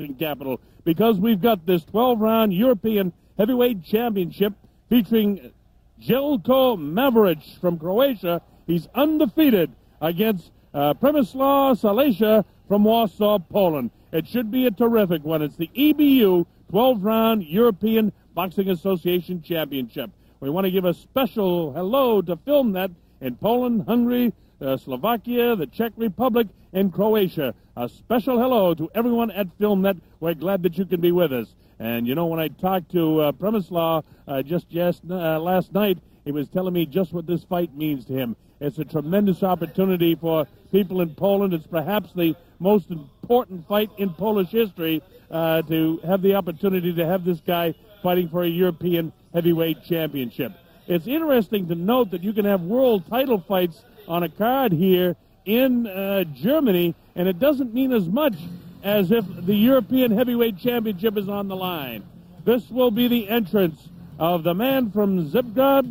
capital, because we've got this 12-round European Heavyweight Championship featuring Zeljko Mavrovic from Croatia. He's undefeated against Przemyslaw Saleta from Warsaw, Poland. It should be a terrific one. It's the EBU 12-round European Boxing Association Championship. We want to give a special hello to FilmNet in Poland, Hungary, Slovakia, the Czech Republic, and Croatia. A special hello to everyone at FilmNet. We're glad that you can be with us. And, you know, when I talked to Przemyslaw last night, he was telling me just what this fight means to him. It's a tremendous opportunity for people in Poland. It's perhaps the most important fight in Polish history to have the opportunity to have this guy fighting for a European heavyweight championship. It's interesting to note that you can have world title fights on a card here in Germany, and it doesn't mean as much as if the European heavyweight championship is on the line. This will be the entrance of the man from Stuttgart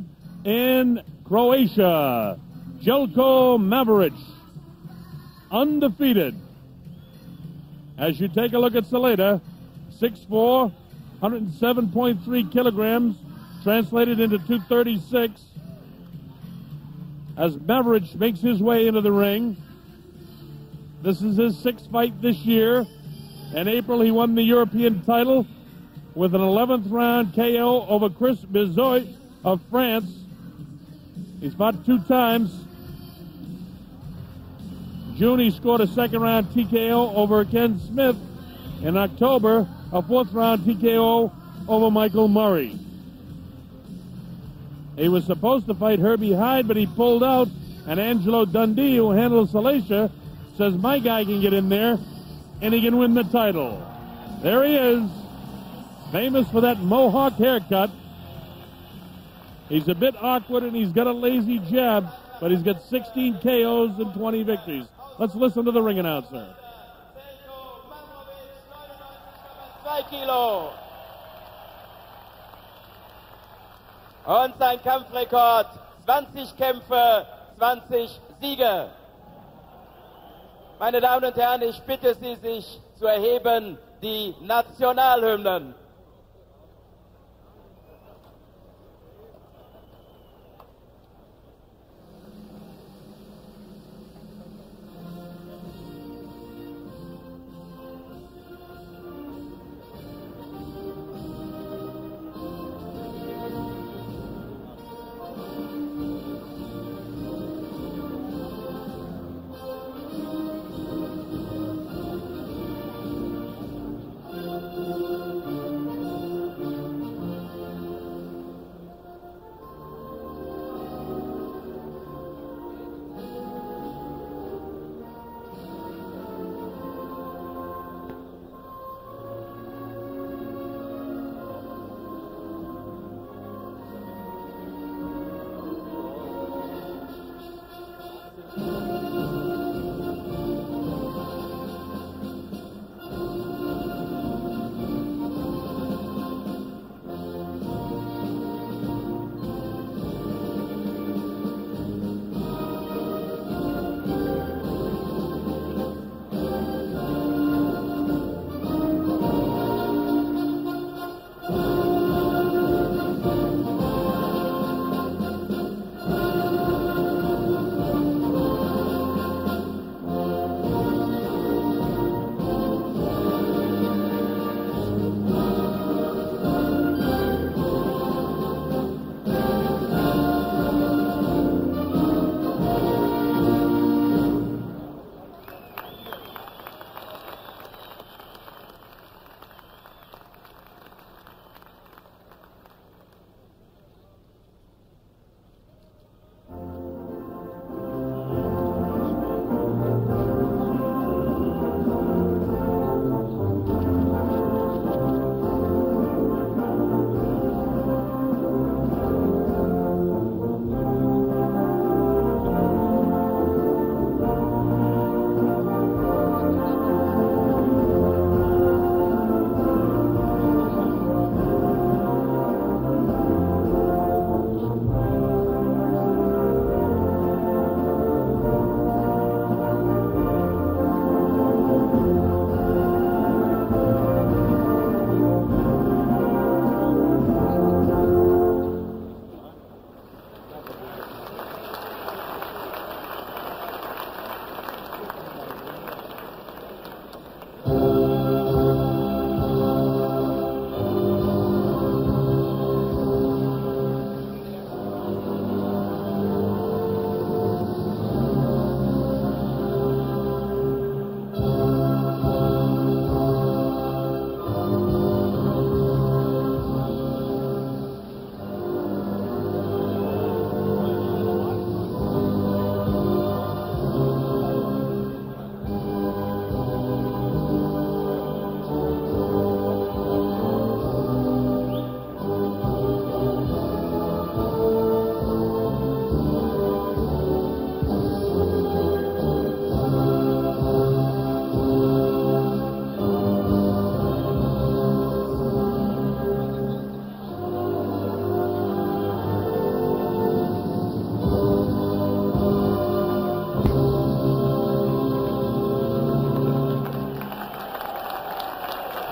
in Croatia, Zeljko Mavrovic, undefeated. As you take a look at Saleta, 6'4", 107.3 kilograms, translated into 236. As Mavrovic makes his way into the ring. This is his sixth fight this year. In April, he won the European title with an 11th round KO over Chris Bizoy of France. He's fought 2 times. June, he scored a second round TKO over Ken Smith. In October, a 4th round TKO over Michael Murray. He was supposed to fight Herbie Hyde, but he pulled out, and Angelo Dundee, who handles Saleta, says, my guy can get in there, and he can win the title. There he is, famous for that mohawk haircut. He's a bit awkward, and he's got a lazy jab, but he's got 16 KOs and 20 victories. Let's listen to the ring announcer. 2 Kilo. Und sein Kampfrekord, 20 Kämpfe, 20 Siege. Meine Damen und Herren, ich bitte Sie, sich zu erheben, die Nationalhymnen.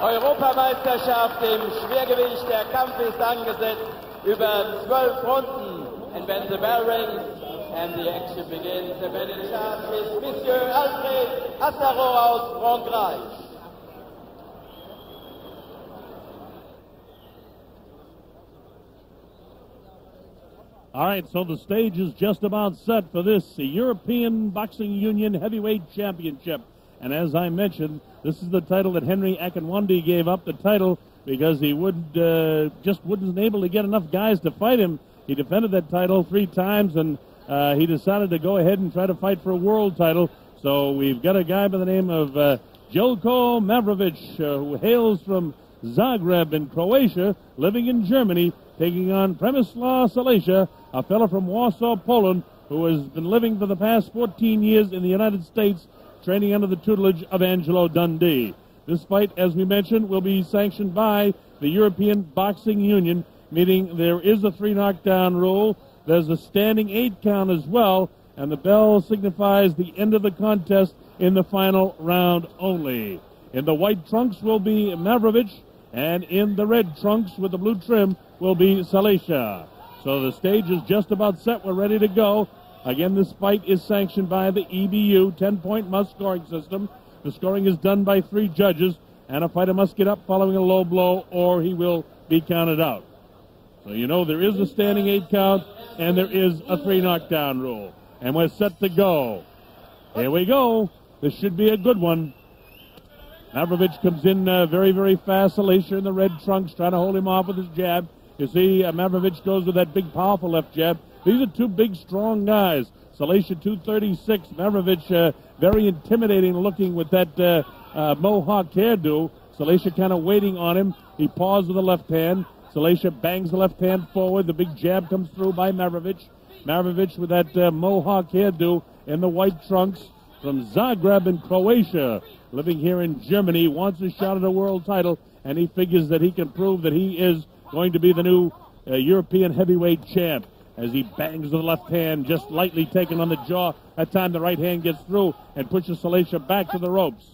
Europameisterschaft im Schwergewicht. Der Kampf ist angesetzt über 12 Runden. And when the bell rings and the action begins, the man in charge is Monsieur Alfred Assaro aus Frankreich. All right, so the stage is just about set for this European Boxing Union Heavyweight Championship. And as I mentioned, this is the title that Henry Akinwande gave up, the title because he just wasn't able to get enough guys to fight him. He defended that title 3 times, and he decided to go ahead and try to fight for a world title. So we've got a guy by the name of Zeljko Mavrovic, who hails from Zagreb in Croatia, living in Germany, taking on Przemyslaw Saleta, a fellow from Warsaw, Poland, who has been living for the past 14 years in the United States, training under the tutelage of Angelo Dundee. This fight, as we mentioned, will be sanctioned by the European Boxing Union, meaning there is a 3 knockdown rule. There's a standing 8 count as well, and the bell signifies the end of the contest in the final round only. In the white trunks will be Mavrovic, and in the red trunks with the blue trim will be Saleta. So the stage is just about set. We're ready to go. Again, this fight is sanctioned by the EBU, 10-point must scoring system. The scoring is done by 3 judges, and a fighter must get up following a low blow or he will be counted out. So you know there is a standing 8 count and there is a 3 knockdown rule. And we're set to go. Here we go. This should be a good one. Mavrovic comes in very, very fast. Saleta in the red trunks trying to hold him off with his jab. You see, Mavrovic goes with that big, powerful left jab. These are 2 big, strong guys. Saleta 236. Mavrovic very intimidating looking with that mohawk hairdo. Saleta kind of waiting on him. He paws with the left hand. Saleta bangs the left hand forward. The big jab comes through by Mavrovic. Mavrovic with that mohawk hairdo in the white trunks from Zagreb in Croatia. Living here in Germany, wants a shot at a world title, and he figures that he can prove that he is going to be the new European heavyweight champ. As he bangs with the left hand, just lightly taken on the jaw. That time the right hand gets through and pushes Saleta back to the ropes.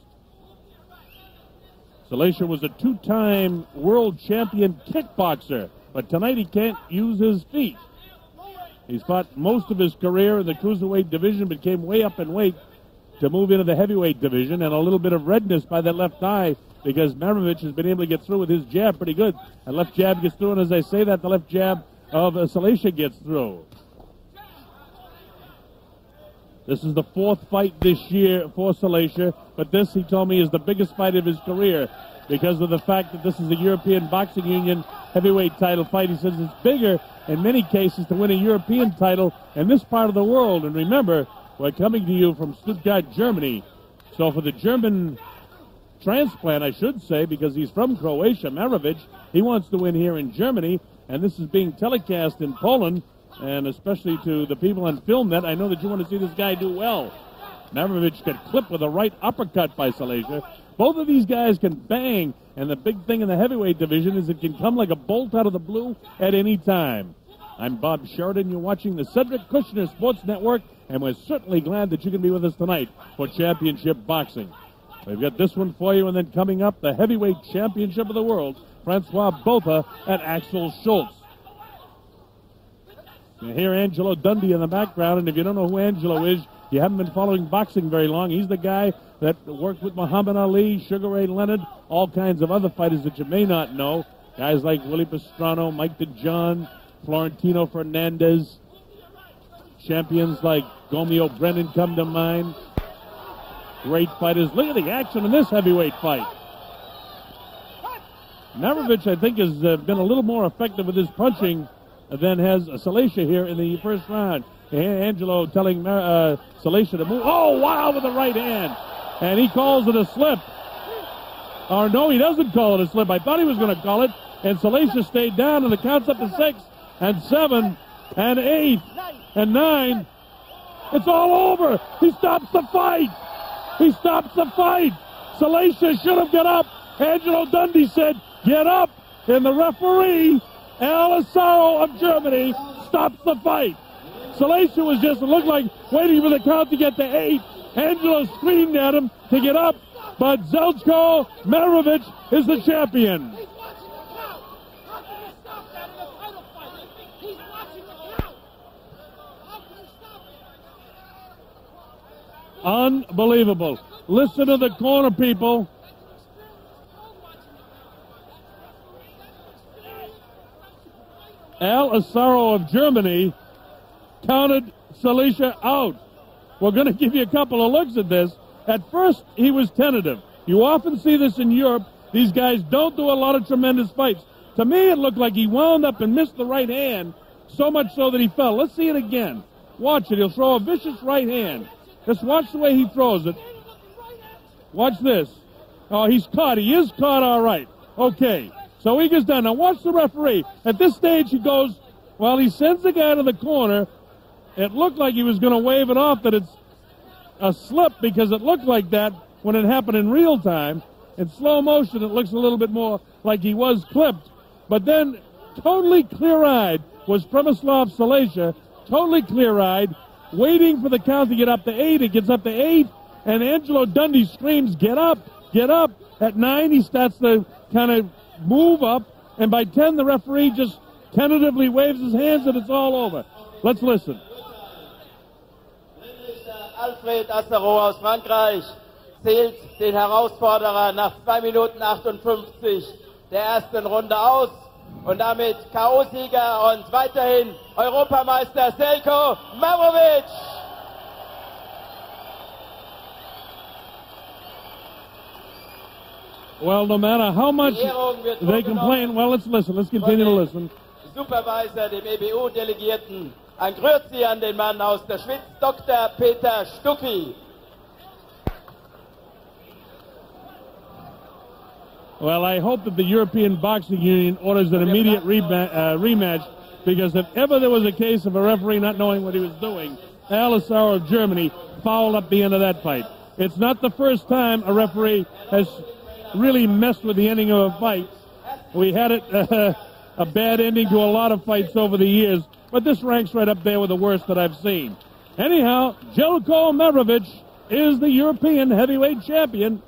Saleta was a 2-time world champion kickboxer, but tonight he can't use his feet. He's fought most of his career in the cruiserweight division, but came way up in weight to move into the heavyweight division, and a little bit of redness by that left eye because Mavrovic has been able to get through with his jab pretty good. The left jab gets through, and as I say that, the left jab of Saleta gets through. This is the 4th fight this year for Saleta, but this, he told me, is the biggest fight of his career because of the fact that this is the European Boxing Union heavyweight title fight. He says it's bigger in many cases to win a European title in this part of the world. And remember, we're coming to you from Stuttgart, Germany. So for the German transplant, I should say, because he's from Croatia, Mavrovic, he wants to win here in Germany, and this is being telecast in Poland, and especially to the people on FilmNet, I know that you want to see this guy do well. Mavrovic got clipped with a right uppercut by Saleta. Both of these guys can bang, and the big thing in the heavyweight division is it can come like a bolt out of the blue at any time. I'm Bob Sheridan. You're watching the Cedric Kushner Sports Network, and we're certainly glad that you can be with us tonight for championship boxing. We've got this one for you, and then coming up, the heavyweight championship of the world, Francois Botha and Axel Schultz. You hear Angelo Dundee in the background, and if you don't know who Angelo is, you haven't been following boxing very long. He's the guy that worked with Muhammad Ali, Sugar Ray Leonard, all kinds of other fighters that you may not know. Guys like Willie Pastrano, Mike DeJohn, Florentino Fernandez. Champions like Gomeo Brennan come to mind. Great fighters. Look at the action in this heavyweight fight. Mavrovic, I think, has been a little more effective with his punching than has Saleta here in the first round. Angelo telling Saleta to move. Oh, wow, with the right hand. And he calls it a slip. Or no, he doesn't call it a slip. I thought he was going to call it. And Saleta stayed down, and the count's up to 6 and 7 and 8 and 9. It's all over. He stops the fight. He stops the fight. Saleta should have got up. Angelo Dundee said, get up. And the referee, Al Asaro of Germany, stops the fight. Saleta was just, it looked like, waiting for the count to get to 8. Angelo screamed at him to get up, but Zeljko Mavrovic is the champion. He's watching the count. How can you stop that in a title fight? He's watching the count. How can you stop it? Unbelievable. Listen to the corner, people. Al Asaro of Germany counted Saleta out. We're going to give you a couple of looks at this. At first, he was tentative. You often see this in Europe. These guys don't do a lot of tremendous fights. To me, it looked like he wound up and missed the right hand, so much so that he fell. Let's see it again. Watch it. He'll throw a vicious right hand. Just watch the way he throws it. Watch this. Oh, he's caught. He is caught all right. Okay. So he gets done. Now watch the referee. At this stage, he goes, well, he sends the guy to the corner. It looked like he was going to wave it off that it's a slip because it looked like that when it happened in real time. In slow motion, it looks a little bit more like he was clipped. But then, totally clear-eyed was Przemyslav Saleta, totally clear-eyed, waiting for the count to get up to 8. It gets up to 8, and Angelo Dundee screams, get up, get up. At 9, he starts to kind of move up, and by 10, the referee just tentatively waves his hands, and it's all over. Let's listen. Alfred Assaro aus Frankreich zählt den Herausforderer nach 2 Minuten 58 der ersten Runde aus und damit K.O.-Sieger und weiterhin Europameister Zeljko Mavrovic. Well, no matter how much they complain, well, let's listen. Let's continue to listen. Supervisor, dem EBU-Delegierten. Ein Grüezi an den Mann aus der Schweiz, Dr. Peter Stucki. Well, I hope that the European Boxing Union orders an immediate rematch, because if ever there was a case of a referee not knowing what he was doing, Al Asaro of Germany fouled up the end of that fight. It's not the first time a referee has really messed with the ending of a fight. We had it a bad ending to a lot of fights over the years, but this ranks right up there with the worst that I've seen. Anyhow, Zeljko Mavrovic is the European heavyweight champion,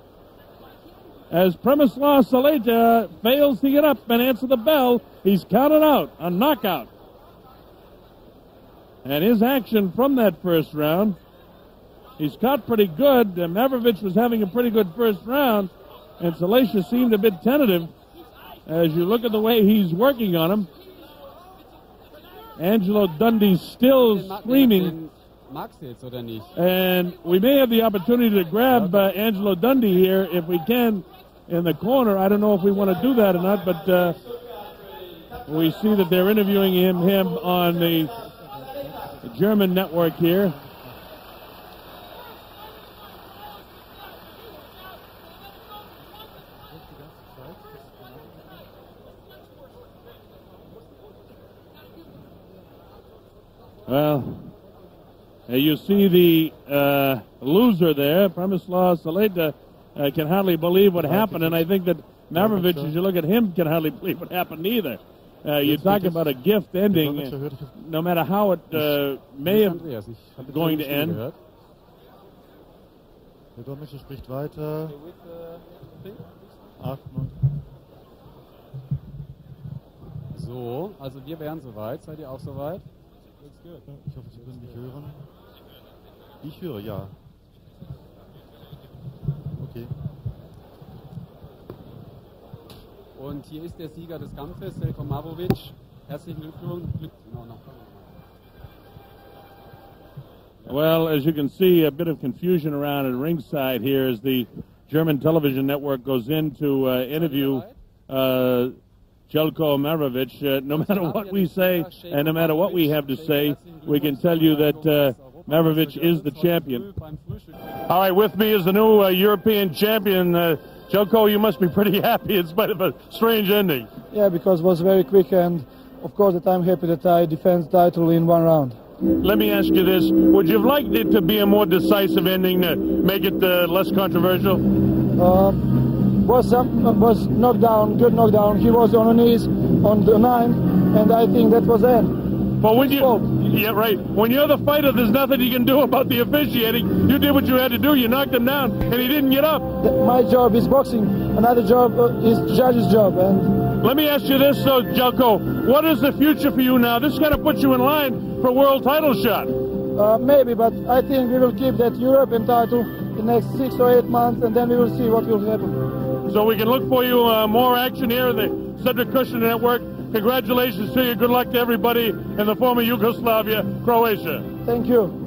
as Przemyslav Saleta fails to get up and answer the bell. He's counted out, a knockout. And his action from that first round, he's caught pretty good. Mavrovic was having a pretty good first round, and Saleta seemed a bit tentative as you look at the way he's working on him. Angelo Dundee still screaming. And we may have the opportunity to grab Angelo Dundee here if we can in the corner. I don't know if we want to do that or not, but we see that they're interviewing him on the German network here. Well, you see the loser there, Przemyslav Saleta, can hardly believe what happened, and I think that Mavrovic, as you look at him, can hardly believe what happened either. You talk about a gift ending, no matter how it may have going to end. Der Dolmetscher spricht weiter. 8, 9. So, also wir wären soweit. Seid ihr auch soweit? Ich hoffe, Sie können mich hören. Ich höre, ja. Okay. Und hier ist der Sieger des Kampfes, Zeljko Mavrovic. Herzlichen Glückwunsch. Well, as you can see, a bit of confusion around at ringside here as the German television network goes in to interview Zeljko Mavrovic. No matter what we say and no matter what we have to say, we can tell you that Mavrovic is the champion. All right, with me is the new European champion. Zeljko, you must be pretty happy in spite of a strange ending. Yeah, because it was very quick, and of course that I'm happy that I defend the title in 1 round. Let me ask you this. Would you have liked it to be a more decisive ending to make it less controversial? Was knocked down, good knockdown. He was on the knees on the 9, and I think that was the end. But when you Yeah, right. When you're the fighter, there's nothing you can do about the officiating. You did what you had to do. You knocked him down, and he didn't get up. My job is boxing. Another job is judge's job. And let me ask you this, though, Zeljko. What is the future for you now? This is going to put you in line for a world title shot. Maybe, but I think we will keep that European title the next 6 or 8 months, and then we will see what will happen. So we can look for you more action here in the Cedric Kushner Network. Congratulations to you. Good luck to everybody in the former Yugoslavia, Croatia. Thank you.